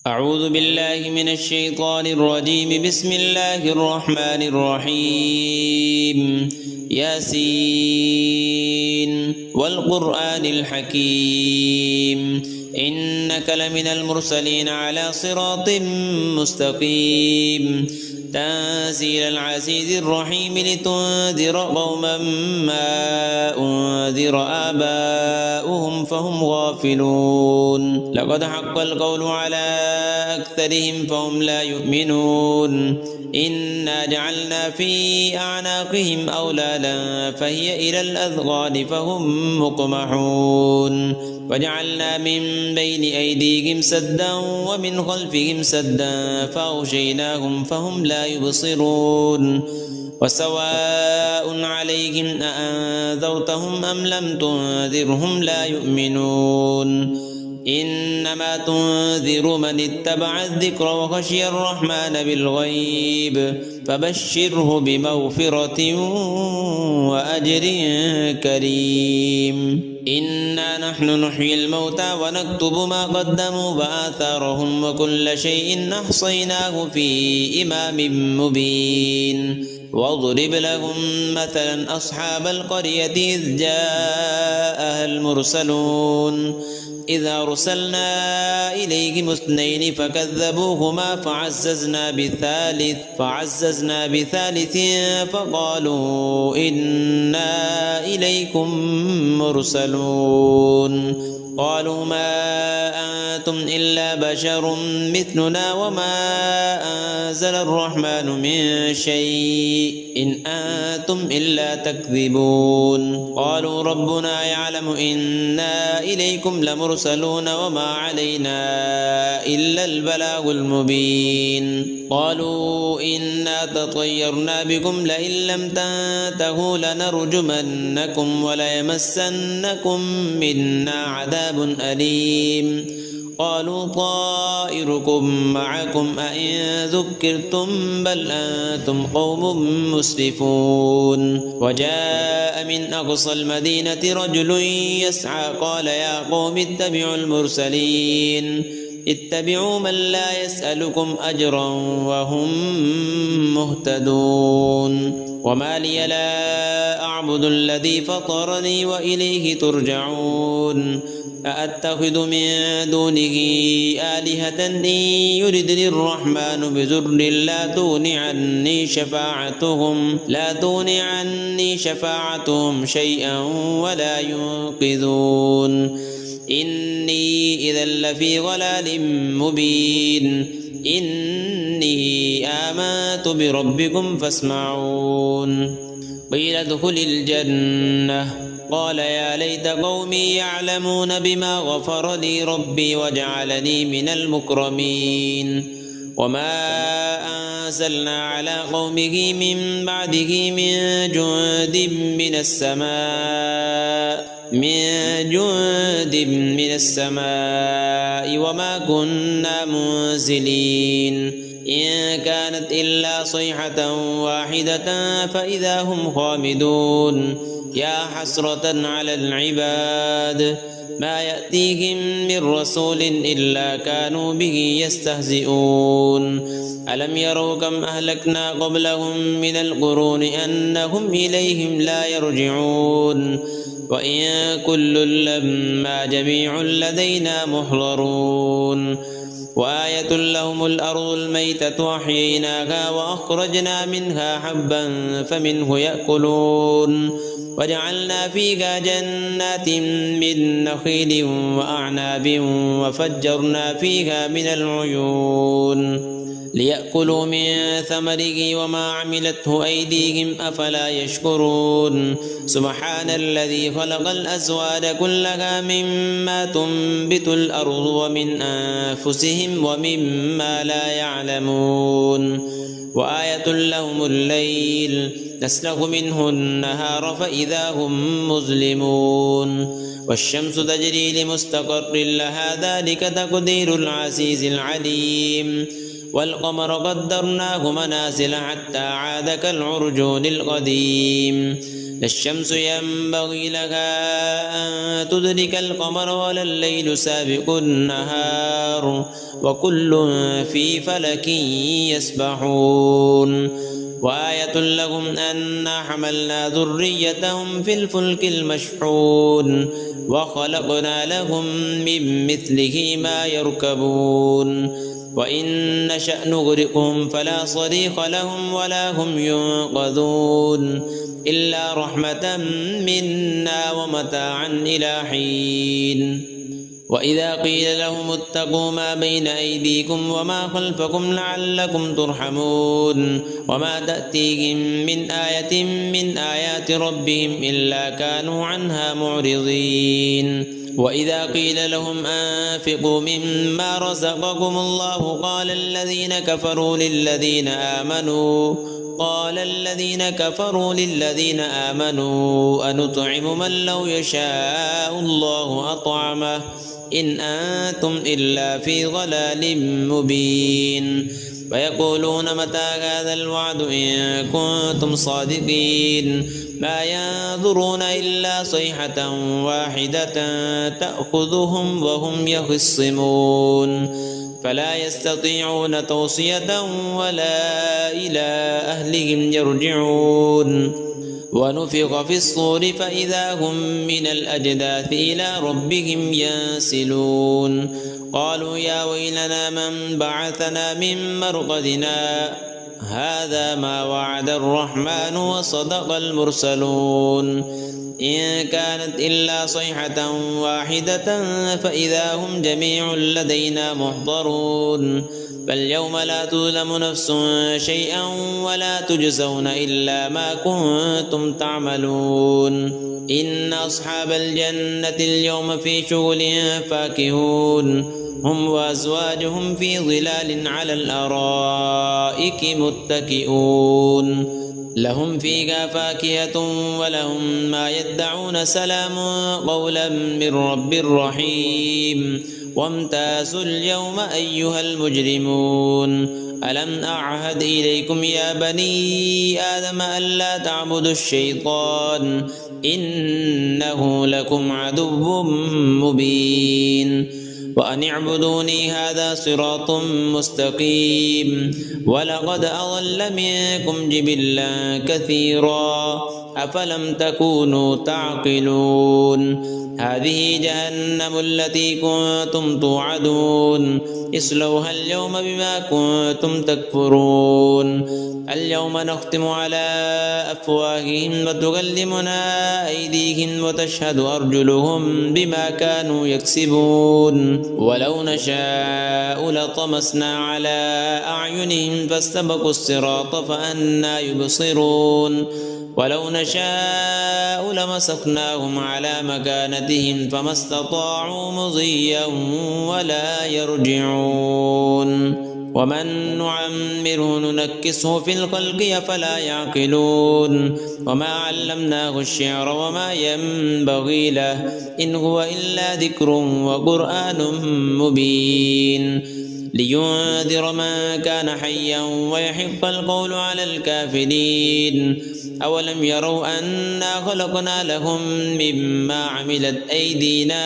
أعوذ بالله من الشيطان الرجيم. بسم الله الرحمن الرحيم. ياسين والقرآن الحكيم إنك لمن المرسلين على صراط مستقيم تنزيل العزيز الرحيم لتنذر قوما ما أنذر آباؤهم فهم غافلون. لقد حق القول على أكثرهم فهم لا يؤمنون. إنا جعلنا في أعناقهم أغلالا فهي إلى الأذقان فهم مقمحون وجعلنا من بين أيديهم سدا ومن خلفهم سدا فأغشيناهم فهم لا يبصرون. وسواء عليهم أأنذرتهم أم لم تنذرهم لا يؤمنون. إنما تنذر من اتبع الذكر وخشي الرحمن بالغيب فبشره بمغفرة وأجر كريم. إنا نحن نحيي الموتى ونكتب ما قدموا وآثارهم وكل شيء أحصيناه في إمام مبين. واضرب لهم مثلا أصحاب القرية إذ جاءها المرسلون إذ أرسلنا إليهم اثنين فكذبوهما فعززنا بثالث فقالوا إنا إليكم مرسلون. قالوا ما أنتم إلا بشر مثلنا وما أنزل الرحمن من شيء إن أنتم إلا تكذبون. قالوا ربنا يعلم إنا إليكم لمرسلون وما علينا إلا البلاغ المبين. قالوا إنا تطيرنا بكم لئن لم تنتهوا لنرجمنكم وليمسنكم منا عذاب أليم. قالوا طائركم معكم أئن ذكرتم بل أنتم قوم مسرفون. وجاء من أقصى المدينة رجل يسعى قال يا قوم اتبعوا المرسلين اتبعوا من لا يسألكم أجرا وهم مهتدون. وما لي لا أعبد الذي فطرني وإليه ترجعون. أأتخذ من دونه آلهة إن يردني الرحمن بضر لا تغن عني شفاعتهم شيئا ولا ينقذون. إني إذا لفي ضلال مبين. إني آمنت بربكم فاسمعون. قيل ادخل الجنة قال يا ليت قومي يعلمون بما غفر لي ربي وجعلني من المكرمين. وما أنزلنا على قومه من بعده من جند من السماء وما كنا منزلين. إن كانت إلا صيحة واحدة فإذا هم خامدون. يا حسرة على العباد ما يأتيهم من رسول إلا كانوا به يستهزئون. ألم يروا كم أهلكنا قبلهم من القرون أنهم إليهم لا يرجعون. وإن كل لما جميع لدينا محضرون. وآية لهم الأرض الميتة أحييناها وأخرجنا منها حبا فمنه يأكلون. وجعلنا فيها جنات من نخيل وأعناب وفجرنا فيها من العيون ليأكلوا من ثمره وما عملته أيديهم أفلا يشكرون. سبحان الذي خلق الأزواج كلها مما تنبت الأرض ومن أنفسهم ومما لا يعلمون. وآية لهم الليل نسلخ منه النهار فإذا هم مظلمون. والشمس تجري لمستقر لها ذلك تقدير العزيز العليم. والقمر قدرناه منازل حتى عاد كالعرجون القديم. لا الشمس ينبغي لها أن تدرك القمر ولا الليل سابق النهار وكل في فلك يسبحون وآية لهم أنا حملنا ذريتهم في الفلك المشحون وخلقنا لهم من مثله ما يركبون وإن نشأ نغرقهم فلا صريخ لهم ولا هم ينقذون إلا رحمة منا ومتاعا إلى حين وإذا قيل لهم اتقوا ما بين أيديكم وما خلفكم لعلكم ترحمون وما تأتيهم من آية من آيات ربهم إلا كانوا عنها معرضين وإذا قيل لهم أنفقوا مما رزقكم الله قال الذين كفروا للذين آمنوا أنطعم من لو يشاء الله أطعمه إن أنتم إلا في ضلال مبين ويقولون متى هذا الوعد إن كنتم صادقين ما ينظرون إلا صيحة واحدة تأخذهم وهم يخصمون فلا يستطيعون توصية ولا إلى أهلهم يرجعون ونفخ في الصور فإذا هم من الأجداث إلى ربهم ينسلون قالوا يا ويلنا من بعثنا من مرقدنا هذا ما وعد الرحمن وصدق المرسلون إن كانت إلا صيحة واحدة فإذا هم جميع لدينا محضرون فاليوم لا تظلم نفس شيئا ولا تجزون إلا ما كنتم تعملون إن أصحاب الجنة اليوم في شغل فاكهون هم وأزواجهم في ظلال على الأرائك متكئون لهم فيها فاكهة ولهم ما يدعون سلام قولا من رب رحيم وامتازوا اليوم أيها المجرمون ألم أعهد إليكم يا بني آدم ألا تعبدوا الشيطان إنه لكم عدو مبين وأن اعبدوني هذا صراط مستقيم ولقد أضل منكم جبلا كثيرا أفلم تكونوا تعقلون هذه جهنم التي كنتم توعدون اصلوها اليوم بما كنتم تكفرون اليوم نختم على أفواههم وتكلمنا أيديهم وتشهد أرجلهم بما كانوا يكسبون ولو نشاء لطمسنا على أعينهم فاستبقوا الصراط فأنى يبصرون ولو نشاء لمسخناهم على مكانتهم فما استطاعوا مضيا ولا يرجعون ومن نعمره ننكسه في الخلق أفلا يعقلون وما علمناه الشعر وما ينبغي له إن هو إلا ذكر وقرآن مبين لينذر من كان حيا ويحق القول على الكافرين أولم يروا أنا خلقنا لهم مما عملت أيدينا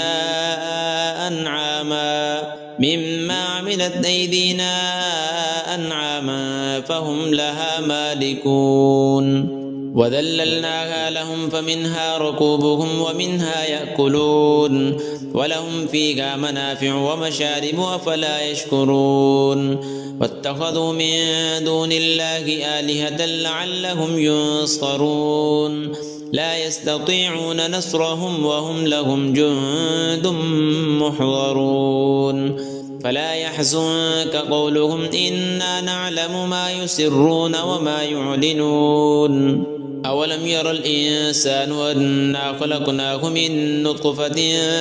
أنعاما فهم لها مالكون وذللناها لهم فمنها ركوبهم ومنها يأكلون ولهم فيها منافع ومشارب أفلا يشكرون واتخذوا من دون الله آلهة لعلهم ينصرون لا يستطيعون نصرهم وهم لهم جند محضرون فلا يحزنك قولهم إنا نعلم ما يسرون وما يعلنون أولم ير الإنسان أنا خلقناه من نطفة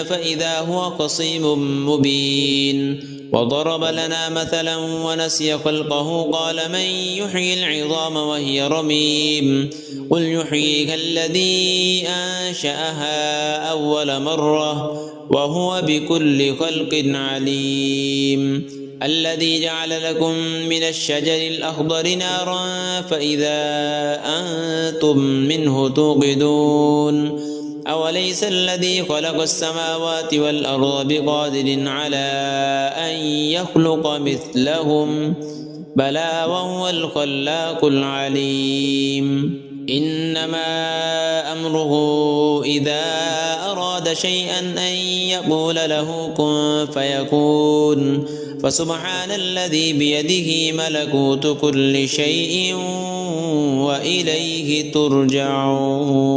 فإذا هو خصيم مبين وضرب لنا مثلا ونسي خلقه قال من يحيي العظام وهي رميم قل يحييها الذي أنشأها أول مرة وهو بكل خلق عليم الذي جعل لكم من الشجر الأخضر نارا فإذا أنتم منه توقدون أوليس الذي خلق السماوات والأرض بقادر على أن يخلق مثلهم بلى وهو الخلاق العليم إنما أمره إذا أراد شيئا أن يقول له كن فيكون فسبحان الذي بيده ملكوت كل شيء وإليه ترجعون.